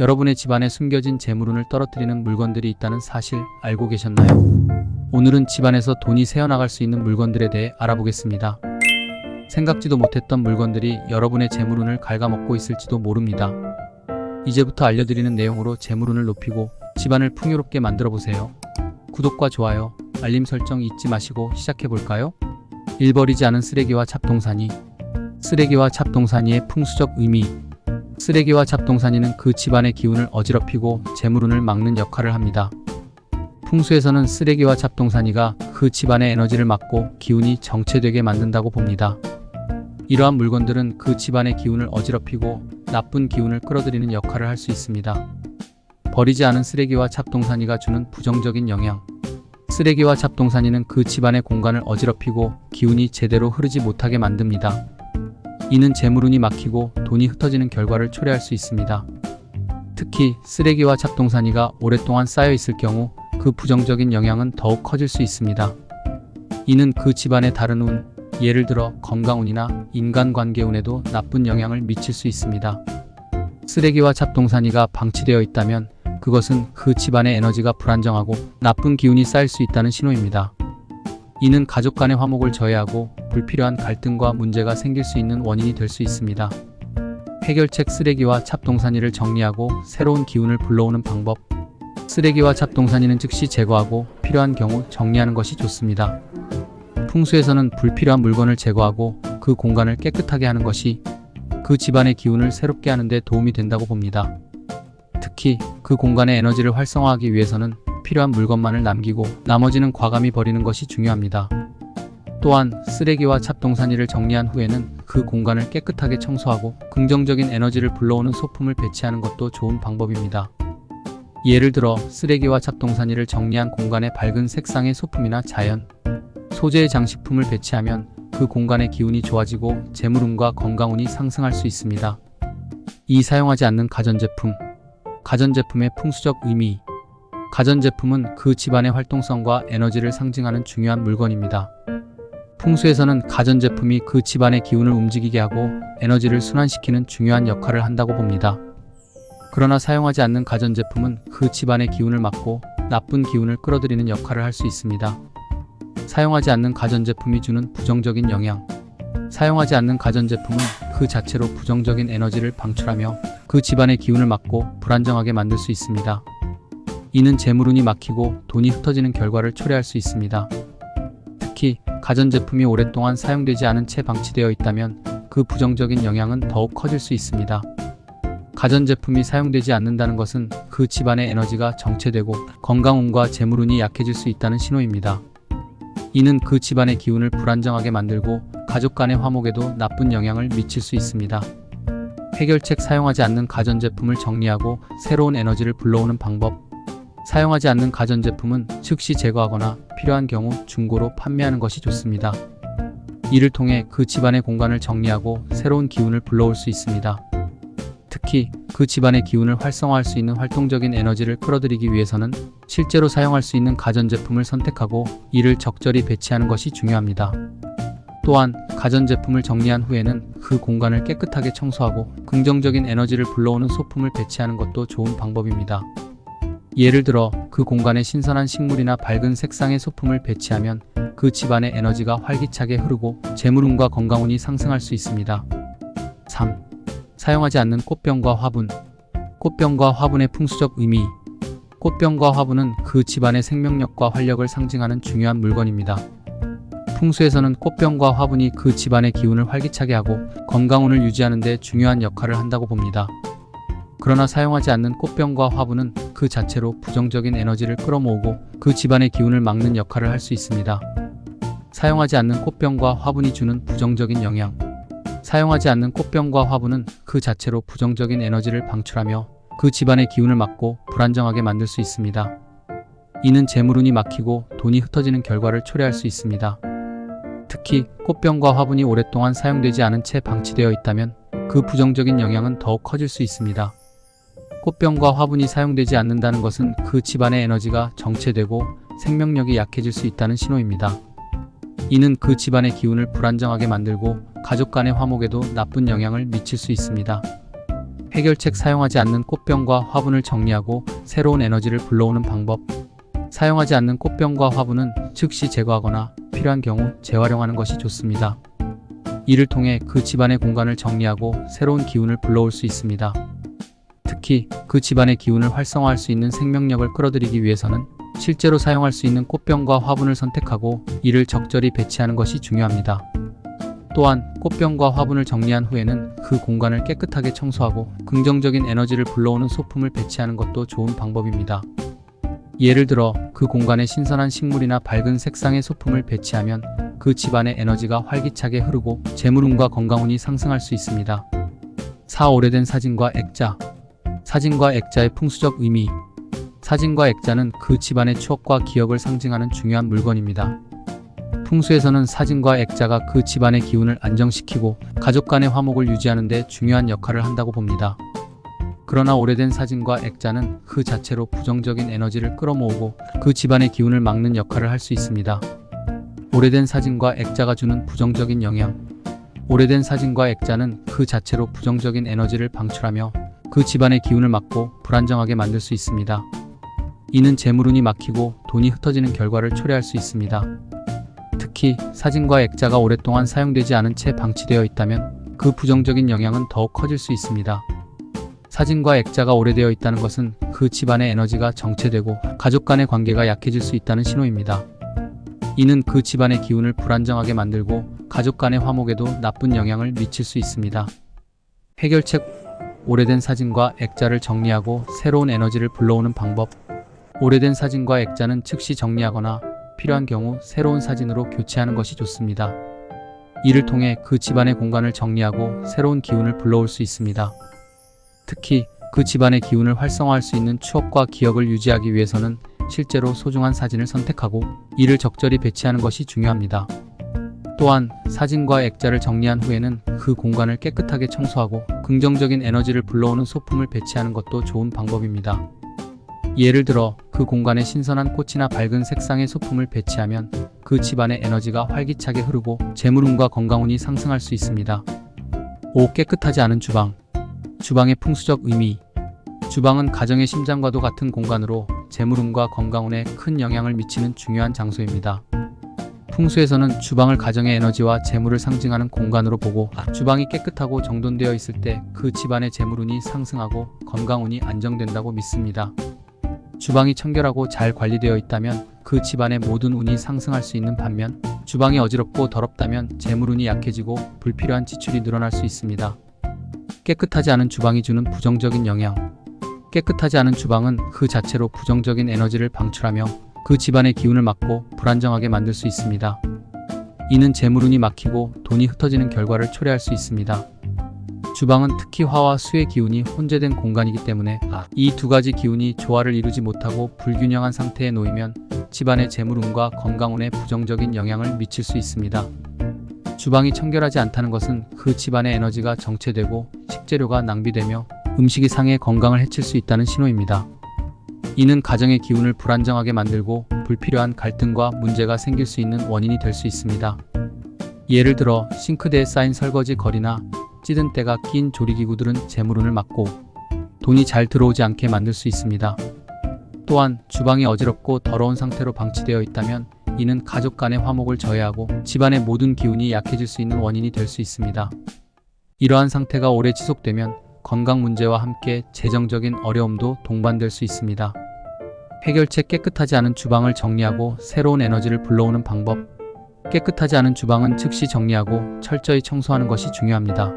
여러분의 집안에 숨겨진 재물운을 떨어뜨리는 물건들이 있다는 사실 알고 계셨나요? 오늘은 집안에서 돈이 새어나갈 수 있는 물건들에 대해 알아보겠습니다. 생각지도 못했던 물건들이 여러분의 재물운을 갉아먹고 있을지도 모릅니다. 이제부터 알려드리는 내용으로 재물운을 높이고 집안을 풍요롭게 만들어보세요. 구독과 좋아요, 알림 설정 잊지 마시고 시작해볼까요? 일 버리지 않은 쓰레기와 잡동사니. 쓰레기와 잡동사니의 풍수적 의미. 쓰레기와 잡동사니는 그 집안의 기운을 어지럽히고 재물운을 막는 역할을 합니다. 풍수에서는 쓰레기와 잡동사니가 그 집안의 에너지를 막고 기운이 정체되게 만든다고 봅니다. 이러한 물건들은 그 집안의 기운을 어지럽히고 나쁜 기운을 끌어들이는 역할을 할 수 있습니다. 버리지 않은 쓰레기와 잡동사니가 주는 부정적인 영향. 쓰레기와 잡동사니는 그 집안의 공간을 어지럽히고 기운이 제대로 흐르지 못하게 만듭니다. 이는 재물운이 막히고 돈이 흩어지는 결과를 초래할 수 있습니다. 특히 쓰레기와 잡동사니가 오랫동안 쌓여 있을 경우 그 부정적인 영향은 더욱 커질 수 있습니다. 이는 그 집안의 다른 운, 예를 들어 건강운이나 인간관계운에도 나쁜 영향을 미칠 수 있습니다. 쓰레기와 잡동사니가 방치되어 있다면 그것은 그 집안의 에너지가 불안정하고 나쁜 기운이 쌓일 수 있다는 신호입니다. 이는 가족 간의 화목을 저해하고 불필요한 갈등과 문제가 생길 수 있는 원인이 될 수 있습니다. 해결책. 쓰레기와 잡동사니를 정리하고 새로운 기운을 불러오는 방법. 쓰레기와 잡동사니는 즉시 제거하고 필요한 경우 정리하는 것이 좋습니다. 풍수에서는 불필요한 물건을 제거하고 그 공간을 깨끗하게 하는 것이 그 집안의 기운을 새롭게 하는 데 도움이 된다고 봅니다. 특히 그 공간의 에너지를 활성화하기 위해서는 필요한 물건만을 남기고 나머지는 과감히 버리는 것이 중요합니다. 또한 쓰레기와 잡동사니를 정리한 후에는 그 공간을 깨끗하게 청소하고 긍정적인 에너지를 불러오는 소품을 배치하는 것도 좋은 방법입니다. 예를 들어 쓰레기와 잡동사니를 정리한 공간에 밝은 색상의 소품이나 자연, 소재의 장식품을 배치하면 그 공간의 기운이 좋아지고 재물운과 건강운이 상승할 수 있습니다. 2. 사용하지 않는 가전제품. 가전제품의 풍수적 의미. 가전제품은 그 집안의 활동성과 에너지를 상징하는 중요한 물건입니다. 풍수에서는 가전제품이 그 집안의 기운을 움직이게 하고 에너지를 순환시키는 중요한 역할을 한다고 봅니다. 그러나 사용하지 않는 가전제품은 그 집안의 기운을 막고 나쁜 기운을 끌어들이는 역할을 할 수 있습니다. 사용하지 않는 가전제품이 주는 부정적인 영향. 사용하지 않는 가전제품은 그 자체로 부정적인 에너지를 방출하며 그 집안의 기운을 막고 불안정하게 만들 수 있습니다. 이는 재물운이 막히고 돈이 흩어지는 결과를 초래할 수 있습니다. 특히 가전제품이 오랫동안 사용되지 않은 채 방치되어 있다면 그 부정적인 영향은 더욱 커질 수 있습니다. 가전제품이 사용되지 않는다는 것은 그 집안의 에너지가 정체되고 건강운과 재물운이 약해질 수 있다는 신호입니다. 이는 그 집안의 기운을 불안정하게 만들고 가족 간의 화목에도 나쁜 영향을 미칠 수 있습니다. 해결책. 사용하지 않는 가전제품을 정리하고 새로운 에너지를 불러오는 방법. 사용하지 않는 가전제품은 즉시 제거하거나 필요한 경우 중고로 판매하는 것이 좋습니다. 이를 통해 그 집안의 공간을 정리하고 새로운 기운을 불러올 수 있습니다. 특히 그 집안의 기운을 활성화할 수 있는 활동적인 에너지를 끌어들이기 위해서는 실제로 사용할 수 있는 가전제품을 선택하고 이를 적절히 배치하는 것이 중요합니다. 또한 가전제품을 정리한 후에는 그 공간을 깨끗하게 청소하고 긍정적인 에너지를 불러오는 소품을 배치하는 것도 좋은 방법입니다. 예를 들어 그 공간에 신선한 식물이나 밝은 색상의 소품을 배치하면 그 집안의 에너지가 활기차게 흐르고 재물운과 건강운이 상승할 수 있습니다. 3. 사용하지 않는 꽃병과 화분. 꽃병과 화분의 풍수적 의미. 꽃병과 화분은 그 집안의 생명력과 활력을 상징하는 중요한 물건입니다. 풍수에서는 꽃병과 화분이 그 집안의 기운을 활기차게 하고 건강운을 유지하는 데 중요한 역할을 한다고 봅니다. 그러나 사용하지 않는 꽃병과 화분은 그 자체로 부정적인 에너지를 끌어모으고 그 집안의 기운을 막는 역할을 할 수 있습니다. 사용하지 않는 꽃병과 화분이 주는 부정적인 영향. 사용하지 않는 꽃병과 화분은 그 자체로 부정적인 에너지를 방출하며 그 집안의 기운을 막고 불안정하게 만들 수 있습니다. 이는 재물운이 막히고 돈이 흩어지는 결과를 초래할 수 있습니다. 특히 꽃병과 화분이 오랫동안 사용되지 않은 채 방치되어 있다면 그 부정적인 영향은 더욱 커질 수 있습니다. 꽃병과 화분이 사용되지 않는다는 것은 그 집안의 에너지가 정체되고 생명력이 약해질 수 있다는 신호입니다. 이는 그 집안의 기운을 불안정하게 만들고 가족 간의 화목에도 나쁜 영향을 미칠 수 있습니다. 해결책 사용하지 않는 꽃병과 화분을 정리하고 새로운 에너지를 불러오는 방법. 사용하지 않는 꽃병과 화분은 즉시 제거하거나 필요한 경우 재활용하는 것이 좋습니다. 이를 통해 그 집안의 공간을 정리하고 새로운 기운을 불러올 수 있습니다. 특히 그 집안의 기운을 활성화할 수 있는 생명력을 끌어들이기 위해서는 실제로 사용할 수 있는 꽃병과 화분을 선택하고 이를 적절히 배치하는 것이 중요합니다. 또한 꽃병과 화분을 정리한 후에는 그 공간을 깨끗하게 청소하고 긍정적인 에너지를 불러오는 소품을 배치하는 것도 좋은 방법입니다. 예를 들어 그 공간에 신선한 식물이나 밝은 색상의 소품을 배치하면 그 집안의 에너지가 활기차게 흐르고 재물운과 건강운이 상승할 수 있습니다. 4. 오래된 사진과 액자. 사진과 액자의 풍수적 의미. 사진과 액자는 그 집안의 추억과 기억을 상징하는 중요한 물건입니다. 풍수에서는 사진과 액자가 그 집안의 기운을 안정시키고 가족 간의 화목을 유지하는 데 중요한 역할을 한다고 봅니다. 그러나 오래된 사진과 액자는 그 자체로 부정적인 에너지를 끌어모으고 그 집안의 기운을 막는 역할을 할 수 있습니다. 오래된 사진과 액자가 주는 부정적인 영향. 오래된 사진과 액자는 그 자체로 부정적인 에너지를 방출하며 그 집안의 기운을 막고 불안정하게 만들 수 있습니다. 이는 재물운이 막히고 돈이 흩어지는 결과를 초래할 수 있습니다. 특히 사진과 액자가 오랫동안 사용되지 않은 채 방치되어 있다면 그 부정적인 영향은 더욱 커질 수 있습니다. 사진과 액자가 오래되어 있다는 것은 그 집안의 에너지가 정체되고 가족 간의 관계가 약해질 수 있다는 신호입니다. 이는 그 집안의 기운을 불안정하게 만들고 가족 간의 화목에도 나쁜 영향을 미칠 수 있습니다. 해결책. 오래된 사진과 액자를 정리하고 새로운 에너지를 불러오는 방법. 오래된 사진과 액자는 즉시 정리하거나 필요한 경우 새로운 사진으로 교체하는 것이 좋습니다. 이를 통해 그 집안의 공간을 정리하고 새로운 기운을 불러올 수 있습니다. 특히 그 집안의 기운을 활성화할 수 있는 추억과 기억을 유지하기 위해서는 실제로 소중한 사진을 선택하고 이를 적절히 배치하는 것이 중요합니다. 또한 사진과 액자를 정리한 후에는 그 공간을 깨끗하게 청소하고 긍정적인 에너지를 불러오는 소품을 배치하는 것도 좋은 방법입니다. 예를 들어 그 공간에 신선한 꽃이나 밝은 색상의 소품을 배치하면 그 집안의 에너지가 활기차게 흐르고 재물운과 건강운이 상승할 수 있습니다. 5. 깨끗하지 않은 주방. 주방의 풍수적 의미. 주방은 가정의 심장과도 같은 공간으로 재물운과 건강운에 큰 영향을 미치는 중요한 장소입니다. 풍수에서는 주방을 가정의 에너지와 재물을 상징하는 공간으로 보고 주방이 깨끗하고 정돈되어 있을 때 그 집안의 재물운이 상승하고 건강운이 안정된다고 믿습니다. 주방이 청결하고 잘 관리되어 있다면 그 집안의 모든 운이 상승할 수 있는 반면 주방이 어지럽고 더럽다면 재물운이 약해지고 불필요한 지출이 늘어날 수 있습니다. 깨끗하지 않은 주방이 주는 부정적인 영향. 깨끗하지 않은 주방은 그 자체로 부정적인 에너지를 방출하며 그 집안의 기운을 막고 불안정하게 만들 수 있습니다. 이는 재물운이 막히고 돈이 흩어지는 결과를 초래할 수 있습니다. 주방은 특히 화와 수의 기운이 혼재된 공간이기 때문에 이 두 가지 기운이 조화를 이루지 못하고 불균형한 상태에 놓이면 집안의 재물운과 건강운에 부정적인 영향을 미칠 수 있습니다. 주방이 청결하지 않다는 것은 그 집안의 에너지가 정체되고 식재료가 낭비되며 음식이 상해 건강을 해칠 수 있다는 신호입니다. 이는 가정의 기운을 불안정하게 만들고 불필요한 갈등과 문제가 생길 수 있는 원인이 될 수 있습니다. 예를 들어 싱크대에 쌓인 설거지 거리나 찌든 때가 낀 조리기구들은 재물운을 막고 돈이 잘 들어오지 않게 만들 수 있습니다. 또한 주방이 어지럽고 더러운 상태로 방치되어 있다면 이는 가족 간의 화목을 저해하고 집안의 모든 기운이 약해질 수 있는 원인이 될 수 있습니다. 이러한 상태가 오래 지속되면 건강 문제와 함께 재정적인 어려움도 동반될 수 있습니다. 해결책. 깨끗하지 않은 주방을 정리하고 새로운 에너지를 불러오는 방법. 깨끗하지 않은 주방은 즉시 정리하고 철저히 청소하는 것이 중요합니다.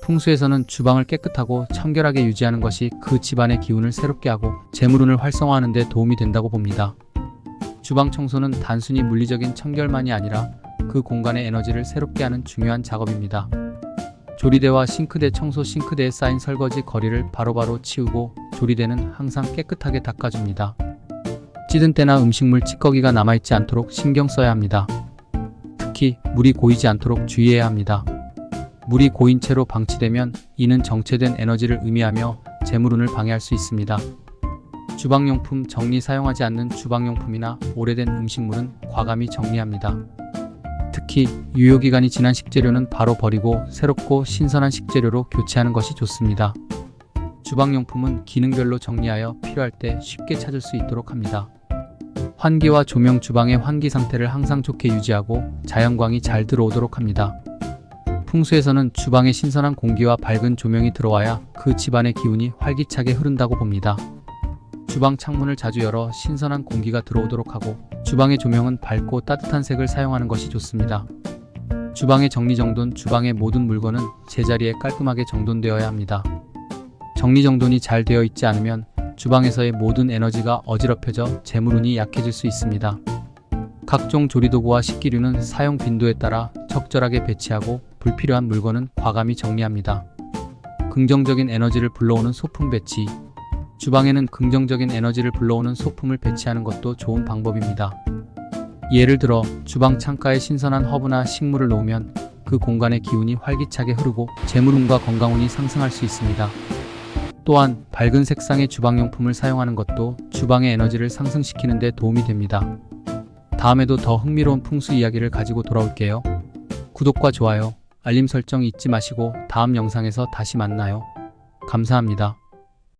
풍수에서는 주방을 깨끗하고 청결하게 유지하는 것이 그 집안의 기운을 새롭게 하고 재물운을 활성화하는 데 도움이 된다고 봅니다. 주방 청소는 단순히 물리적인 청결만이 아니라 그 공간의 에너지를 새롭게 하는 중요한 작업입니다. 조리대와 싱크대 청소. 싱크대에 쌓인 설거지 거리를 바로바로 치우고 조리대는 항상 깨끗하게 닦아줍니다. 찌든 때나 음식물 찌꺼기가 남아있지 않도록 신경 써야 합니다. 특히 물이 고이지 않도록 주의해야 합니다. 물이 고인 채로 방치되면 이는 정체된 에너지를 의미하며 재물운을 방해할 수 있습니다. 주방용품 정리. 사용하지 않는 주방용품이나 오래된 음식물은 과감히 정리합니다. 특히 유효기간이 지난 식재료는 바로 버리고 새롭고 신선한 식재료로 교체하는 것이 좋습니다. 주방용품은 기능별로 정리하여 필요할 때 쉽게 찾을 수 있도록 합니다. 환기와 조명, 주방의 환기 상태를 항상 좋게 유지하고 자연광이 잘 들어오도록 합니다. 풍수에서는 주방에 신선한 공기와 밝은 조명이 들어와야 그 집안의 기운이 활기차게 흐른다고 봅니다. 주방 창문을 자주 열어 신선한 공기가 들어오도록 하고 주방의 조명은 밝고 따뜻한 색을 사용하는 것이 좋습니다. 주방의 정리정돈, 주방의 모든 물건은 제자리에 깔끔하게 정돈되어야 합니다. 정리정돈이 잘 되어 있지 않으면 주방에서의 모든 에너지가 어지럽혀져 재물운이 약해질 수 있습니다. 각종 조리도구와 식기류는 사용 빈도에 따라 적절하게 배치하고 불필요한 물건은 과감히 정리합니다. 긍정적인 에너지를 불러오는 소품 배치. 주방에는 긍정적인 에너지를 불러오는 소품을 배치하는 것도 좋은 방법입니다. 예를 들어 주방 창가에 신선한 허브나 식물을 놓으면 그 공간의 기운이 활기차게 흐르고 재물운과 건강운이 상승할 수 있습니다. 또한 밝은 색상의 주방용품을 사용하는 것도 주방의 에너지를 상승시키는 데 도움이 됩니다. 다음에도 더 흥미로운 풍수 이야기를 가지고 돌아올게요. 구독과 좋아요, 알림 설정 잊지 마시고 다음 영상에서 다시 만나요. 감사합니다.